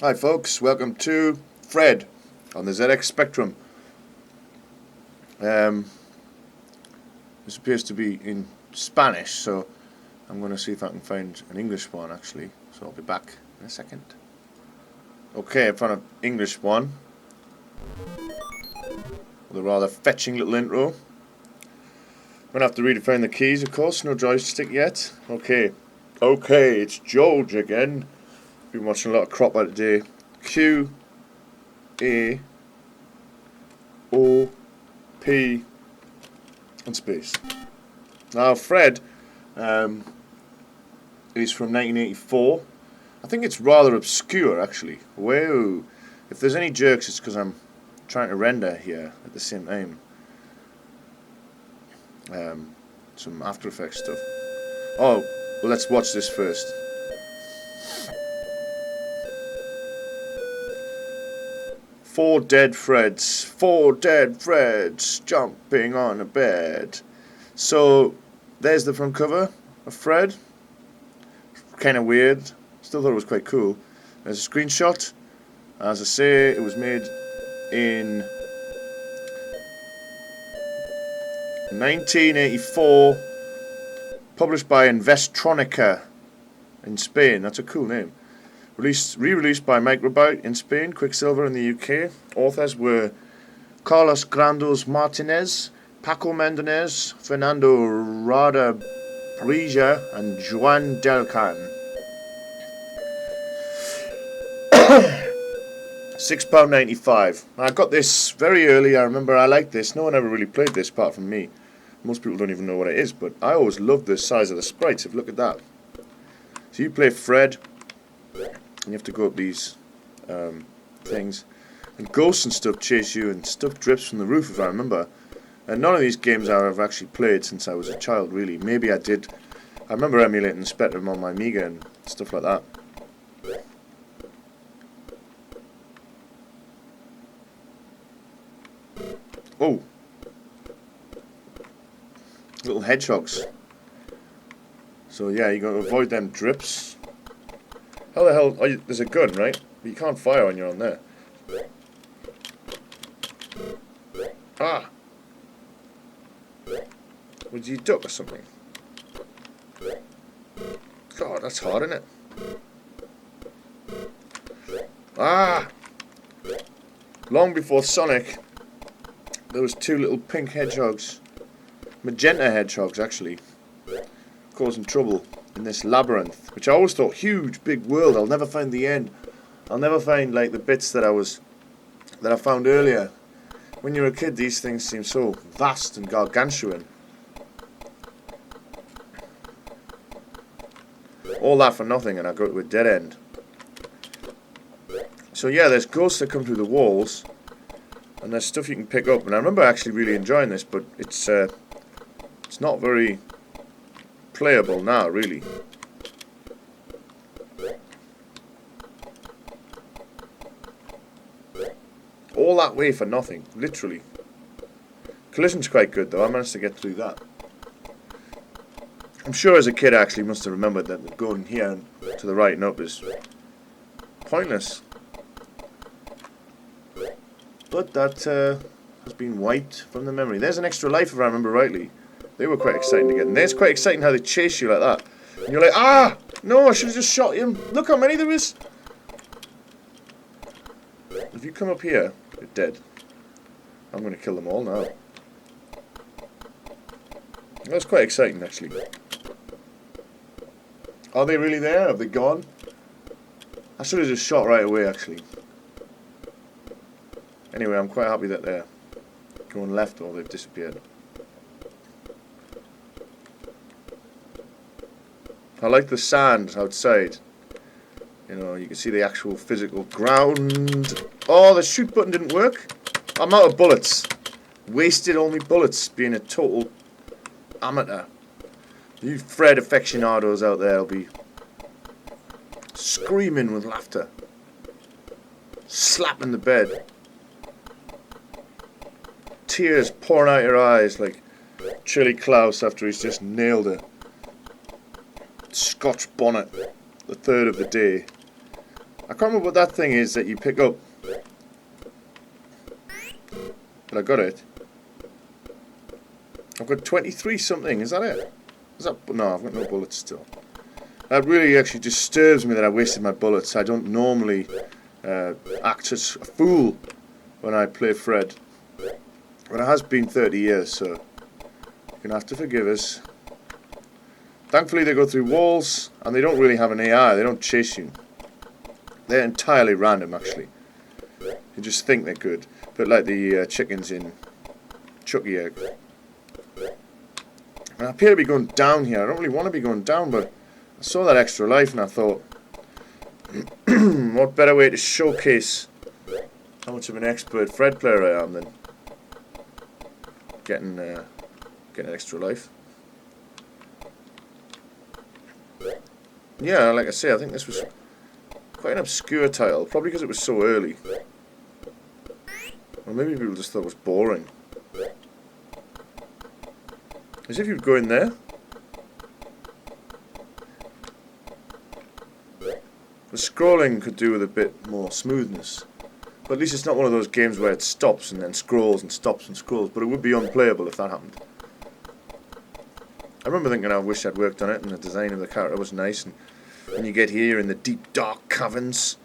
Hi folks, welcome to Fred on the ZX Spectrum. This appears to be in Spanish, so I'm going to see if I can find an English one actually, so I'll be back in a second. Okay, I found an English one with a rather fetching little intro. I'm going to have to redefine the keys, of course, no joystick yet. Okay, it's George again. Been watching a lot of Cropper today. Q A O P and space. Now Fred is from 1984. I think it's rather obscure actually. Whoa! If there's any jerks, it's because I'm trying to render here at the same time. Some After Effects stuff. Oh, well, let's watch this first. Four dead Freds jumping on a bed. So there's the front cover of Fred. Kind of weird. Still thought it was quite cool. There's a screenshot. As I say, it was made in 1984. Published by Investronica in Spain. That's a cool name. Re-released by Microbyte in Spain, Quicksilver in the UK. Authors were Carlos Grandos Martinez, Paco Mendenez, Fernando Rada Brija, and Juan Delcan. £6.95. I got this very early. I remember I liked this. No one ever really played this apart from me. Most people don't even know what it is, but I always loved the size of the sprites. Look at that. So you play Fred, and you have to go up these things, and ghosts and stuff chase you, and stuff drips from the roof, if I remember. And none of these games I've actually played since I was a child, really. Maybe I did. I remember emulating Spectrum on my Amiga and stuff like that. Oh, little hedgehogs. So yeah, you got to avoid them drips. How the hell? Oh, there's a gun, right? But you can't fire when you're on there. Ah! Would you duck or something? God, that's hard, isn't it? Ah! Long before Sonic, there was two little pink hedgehogs. Magenta hedgehogs, actually. Causing trouble in this labyrinth, which I always thought, huge, big world, I'll never find the end. I'll never find, like, the bits that I found earlier. When you're a kid, these things seem so vast and gargantuan. All that for nothing, and I go to a dead end. So yeah, there's ghosts that come through the walls, and there's stuff you can pick up, and I remember actually really enjoying this, but it's not very playable now, really. All that way for nothing, literally. Collision's quite good though, I managed to get through that. I'm sure as a kid I actually must have remembered that going here and to the right and up is pointless. But that has been wiped from the memory. There's an extra life if I remember rightly. They were quite exciting to get. And there's quite exciting how they chase you like that. And you're like, ah! No, I should have just shot him. Look how many there is. If you come up here, you're dead. I'm going to kill them all now. That's quite exciting, actually. Are they really there? Have they gone? I should have just shot right away, actually. Anyway, I'm quite happy that they're going left or they've disappeared. I like the sand outside. You know, you can see the actual physical ground. Oh, the shoot button didn't work. I'm out of bullets. Wasted all my bullets being a total amateur. You Fred aficionados out there will be screaming with laughter. Slapping the bed. Tears pouring out your eyes like Chili Klaus after he's just nailed a Scotch bonnet, the third of the day. I can't remember what that thing is that you pick up. But I got it. I've got 23 something, is that it? Is that... No, I've got no bullets still. That really actually disturbs me that I wasted my bullets. I don't normally act as a fool when I play Fred. But it has been 30 years, so you're going to have to forgive us. Thankfully they go through walls, and they don't really have an AI. They don't chase you. They're entirely random, actually. You just think they're good. But like the chickens in Chucky Egg. And I appear to be going down here. I don't really want to be going down, but I saw that extra life and I thought, what better way to showcase how much of an expert Fred player I am than getting an extra life. Yeah, like I say, I think this was quite an obscure title, probably because it was so early. Or maybe people just thought it was boring. As if you'd go in there. The scrolling could do with a bit more smoothness. But at least it's not one of those games where it stops and then scrolls and stops and scrolls. But it would be unplayable if that happened. I remember thinking I wish I'd worked on it and the design of the character was nice. And when you get here in the deep dark caverns,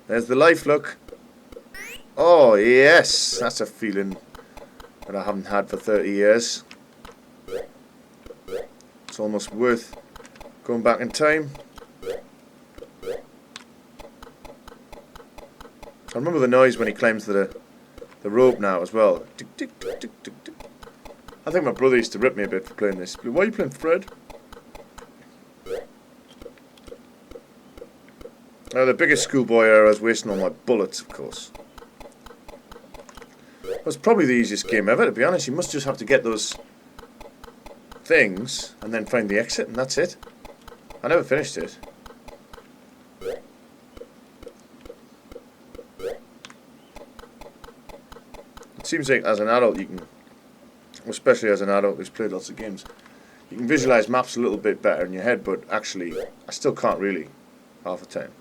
there's the life, look. Oh yes, that's a feeling that I haven't had for 30 years. It's almost worth going back in time. I remember the noise when he climbs the rope now as well. Tick, tick, tick, tick, tick, tick. I think my brother used to rip me a bit for playing this. Why are you playing Fred? The biggest schoolboy era, I was wasting all my bullets, of course. It was probably the easiest game ever, to be honest. You must just have to get those things and then find the exit, and that's it. I never finished it. It seems like as an adult you can, especially as an adult who's played lots of games, you can visualise maps a little bit better in your head, but actually I still can't really half the time.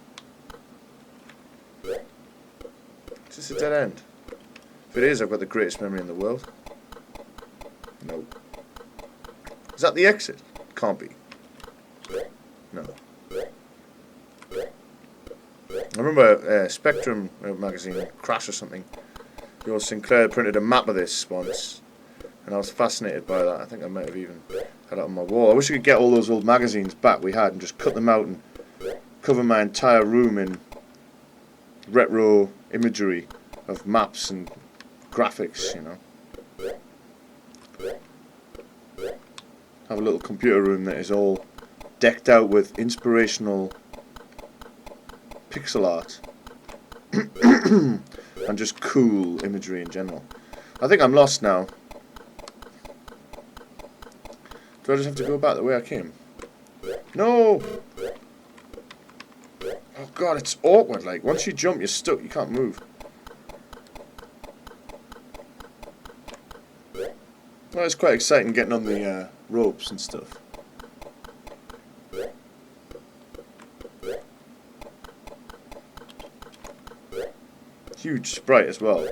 Is this a dead end? If it is, I've got the greatest memory in the world. No. Is that the exit? Can't be. No. I remember Spectrum magazine, Crash or something. Your Sinclair printed a map of this once, and I was fascinated by that. I think I might have even had it on my wall. I wish I could get all those old magazines back we had and just cut them out and cover my entire room in retro imagery of maps and graphics, you know. Have a little computer room that is all decked out with inspirational pixel art and just cool imagery in general. I think I'm lost now. Do I just have to go back the way I came? No! Oh god, it's awkward, like, once you jump you're stuck, you can't move. Well, it's quite exciting getting on the ropes and stuff. Huge sprite as well.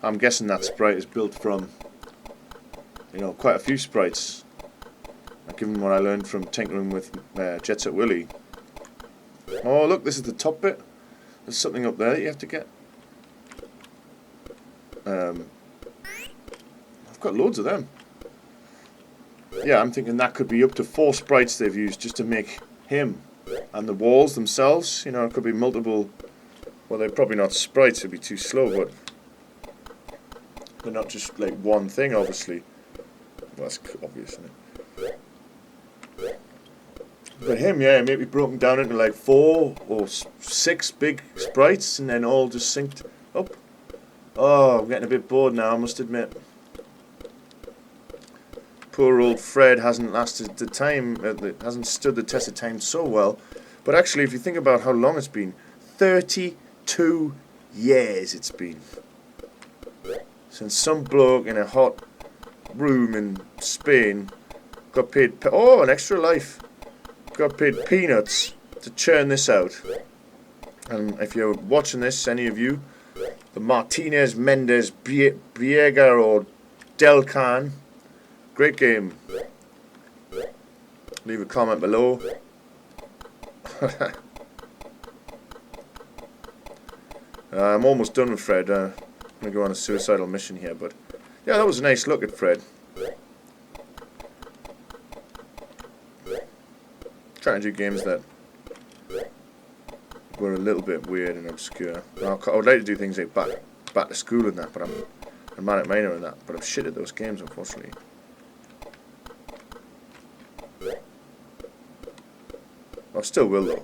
I'm guessing that sprite is built from, you know, quite a few sprites. Given what I learned from tinkering with Jet Set Willy. Oh look, this is the top bit. There's something up there that you have to get. I've got loads of them. Yeah, I'm thinking that could be up to 4 sprites they've used just to make him. And the walls themselves, you know, it could be multiple. Well, they're probably not sprites, it'd be too slow, but they're not just like one thing, obviously. Well, that's obvious, isn't it? But him, yeah, maybe broken down into like 4 or 6 big sprites and then all just synced up. Oh, I'm getting a bit bored now, I must admit. Poor old Fred hasn't lasted the time, hasn't stood the test of time so well. But actually, if you think about how long it's been, 32 years it's been. Since some bloke in a hot room in Spain got paid, an extra life, got paid peanuts to churn this out. And if you're watching this, any of you, the Martinez, Mendes, Biega or Delcan, great game. Leave a comment below. I'm almost done with Fred. I'm going to go on a suicidal mission here, but yeah, that was a nice look at Fred. Trying to do games that were a little bit weird and obscure. I would like to do things like back to school and that, but I'm Manic Miner and that, but I'm shit at those games, unfortunately. I still will though.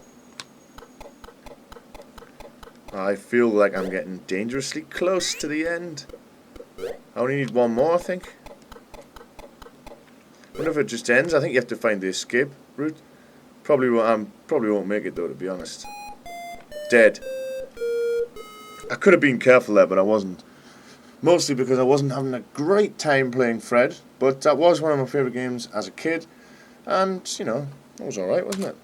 I feel like I'm getting dangerously close to the end. I only need one more, I think. I wonder if it just ends. I think you have to find the escape route. Probably won't make it though, to be honest. Dead. I could have been careful there, but I wasn't. Mostly because I wasn't having a great time playing Fred, but that was one of my favourite games as a kid, and, you know, that was alright, wasn't it?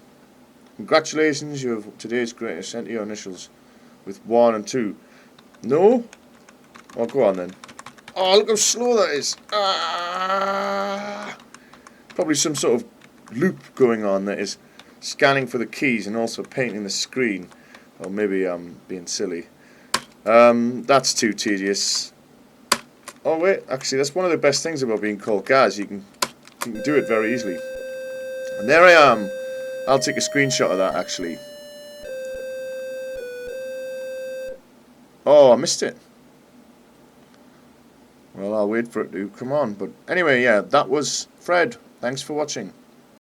Congratulations, you have today's greatest. Enter your initials with 1 and 2. No? Oh, go on then. Oh, look how slow that is. Ah! Probably some sort of loop going on that is scanning for the keys and also painting the screen. Or maybe I'm being silly. That's too tedious. Oh wait, actually that's one of the best things about being called Gaz. You can do it very easily. And there I am. I'll take a screenshot of that actually. Oh, I missed it. Well, I'll wait for it to come on. But anyway, yeah, that was Fred. Thanks for watching.